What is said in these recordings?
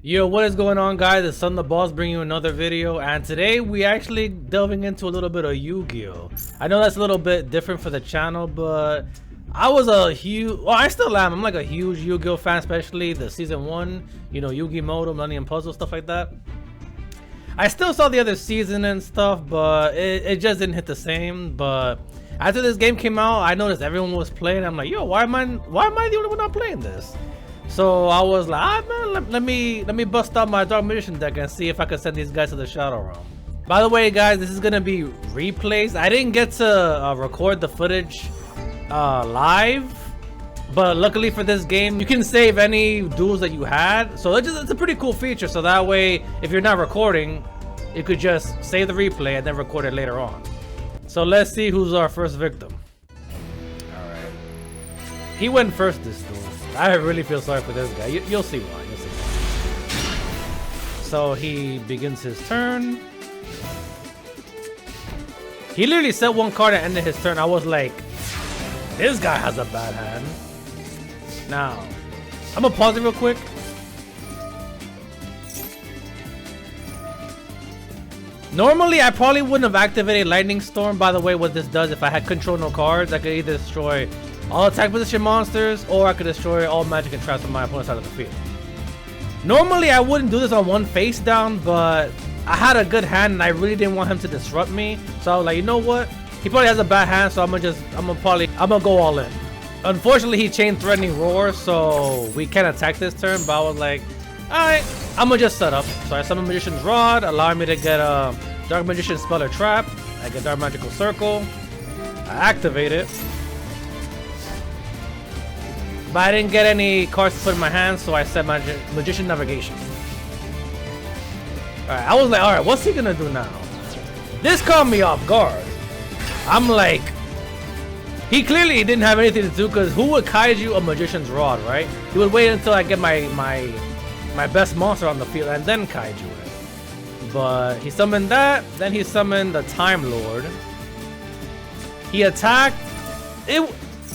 Yo, what is going on, guys? It's Son the Boss bringing you another video, and today we actually delving into a little bit of Yu-Gi-Oh. I know that's a little bit different for the channel, but I was a huge, well, I still am. I'm like a huge Yu-Gi-Oh fan, especially the season 1, you know, Yu-Gi Moto, Millennium Puzzle, stuff like that. I still saw the other season and stuff, but it just didn't hit the same. But after this game came out, I noticed everyone was playing. I'm like, yo, why am I the only one not playing this? So I was like, man, let me bust out my Dark Magician deck and see if I can send these guys to the Shadow Realm. By the way, guys, this is gonna be replays. I didn't get to record the footage live, but luckily for this game, you can save any duels that you had. So it's a pretty cool feature. So that way, if you're not recording, you could just save the replay and then record it later on. So let's see who's our first victim. All right, he went first this duel. I really feel sorry for this guy. You'll see why. You'll see why. So he begins his turn. He literally set one card and ended his turn. I was like, this guy has a bad hand. Now, I'm gonna pause it real quick. Normally, I probably wouldn't have activated Lightning Storm. By the way, what this does, if I had control no cards, I could either destroy all attack position monsters, or I could destroy all magic and traps on my opponent's side of the field. Normally, I wouldn't do this on one face down, but I had a good hand and I really didn't want him to disrupt me. So I was like, you know what? He probably has a bad hand, so I'm gonna go all in. Unfortunately, he chained Threatening Roar, so we can't attack this turn, but I was like, alright, I'm gonna just set up. So I summon Magician's Rod, allowing me to get a Dark Magician Spell or Trap. I get Dark Magical Circle. I activate it. But I didn't get any cards to put in my hand, so I set Magician Navigation. Alright, I was like, alright, what's he gonna do now? This caught me off guard. I'm like, he clearly didn't have anything to do, because who would kaiju a Magician's Rod, right? He would wait until I get my best monster on the field and then kaiju it. But he summoned that, then he summoned the Time Lord. He attacked.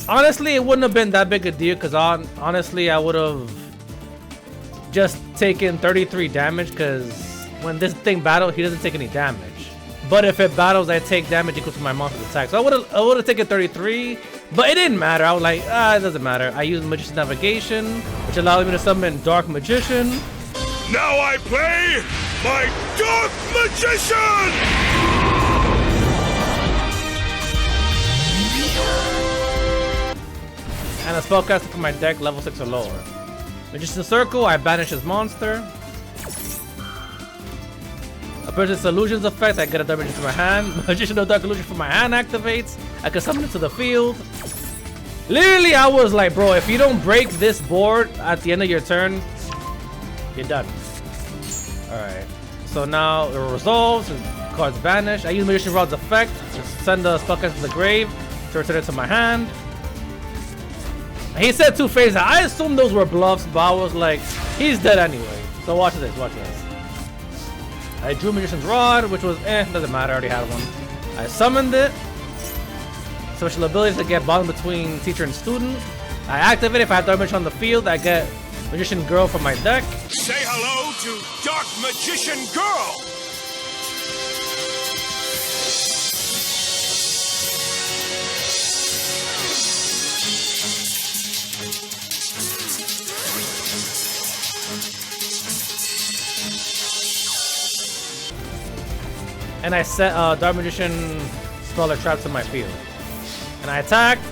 Honestly, it wouldn't have been that big a deal, because honestly, I would have just taken 33 damage, because when this thing battles, he doesn't take any damage. But if it battles, I take damage equal to my monster's attack. So I would have taken 33, but it didn't matter. I was like, it doesn't matter. I used Magician's Navigation, which allowed me to summon Dark Magician. Now I play my Dark Magician! And a spellcaster for my deck, level 6 or lower. Magician's Circle, I banish his monster. A person's illusions effect, I get a Dark Magician to my hand. Magician of Dark Illusion from my hand activates. I can summon it to the field. Literally, I was like, bro, if you don't break this board at the end of your turn, you're done. Alright. So now it resolves, cards vanish. I use Magician Rod's effect to send the spellcaster to the grave to return it to my hand. He said 2 phases. I assumed those were bluffs, but I was like, he's dead anyway. So watch this, watch this. I drew Magician's Rod, which was doesn't matter, I already had one. I summoned it. Special abilities to get bottom between teacher and student. I activate it. If I have Dark Magician on the field, I get Magician Girl from my deck. Say hello to Dark Magician Girl! And I set Dark Magician Spell or Traps in my field. And I attacked.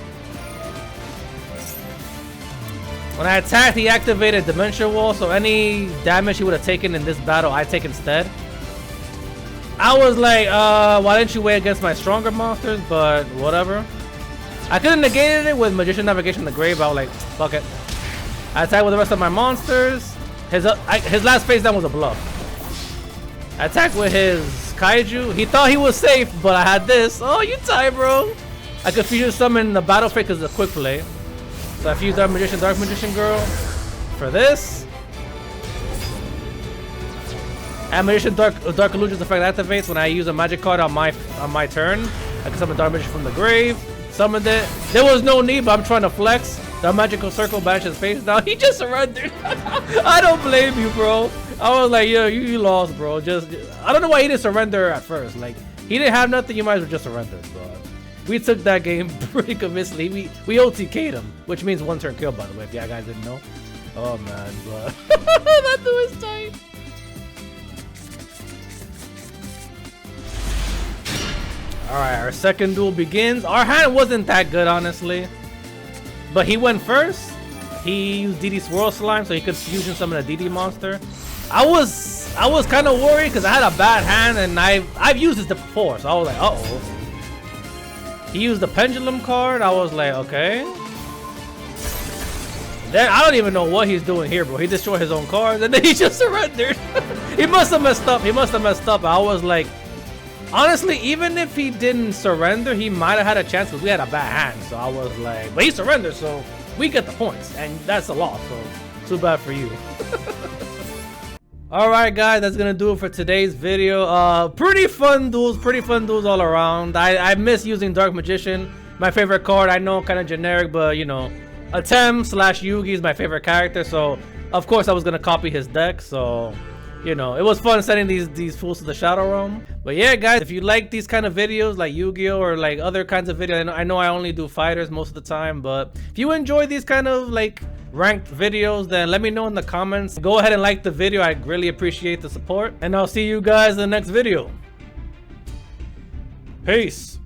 When I attacked, he activated Dimension Wall, so any damage he would have taken in this battle, I take instead. I was like, why didn't you wait against my stronger monsters? But whatever. I could have negated it with Magician Navigation in the grave, but I was like, fuck it. I attacked with the rest of my monsters. His last phase down was a bluff. I attacked with his Kaiju. He thought he was safe, but I had this. Oh, you tie, bro. I could fusion summon the battle fate because it's a quick play. So I fused Dark Magician Girl for this. And Magician Dark Illusions effect activates when I use a magic card on my turn. I can summon Dark Magician from the grave. Summoned it. There was no need, but I'm trying to flex. The magical circle banished his face down. He just surrendered. I don't blame you, bro. I was like, yo, you lost, bro. Just I don't know why he didn't surrender at first. Like, he didn't have nothing. You might as well just surrender, bro. We took that game pretty convincingly. We OTK'd him, which means one turn kill, by the way, if you guys didn't know. Oh, man, bro. That dude is tight. Alright, our second duel begins. Our hand wasn't that good, honestly. But he went first. He used DD Swirl Slime so he could fusion summon a DD monster. I was kind of worried because I had a bad hand and I've used this before, so I was like, uh-oh. He used the pendulum card. I was like, okay. Then I don't even know what he's doing here, bro. He destroyed his own cards and then he just surrendered. He must have messed up. He must have messed up. I was like, honestly, even if he didn't surrender, he might have had a chance because we had a bad hand. So I was like, but he surrendered, so we get the points, and that's a loss. So too bad for you. All right, guys, that's gonna do it for today's video. Pretty fun duels all around. I miss using Dark Magician, my favorite card. I know, kind of generic, but you know, Atem / Yugi is my favorite character, so of course I was gonna copy his deck. So you know, it was fun sending these fools to the Shadow Realm. But yeah, guys, if you like these kind of videos like Yu-Gi-Oh or like other kinds of videos, I know I only do fighters most of the time, but if you enjoy these kind of like ranked videos, then let me know in the comments. Go ahead and like the video. I really appreciate the support, and I'll see you guys in the next video. Peace.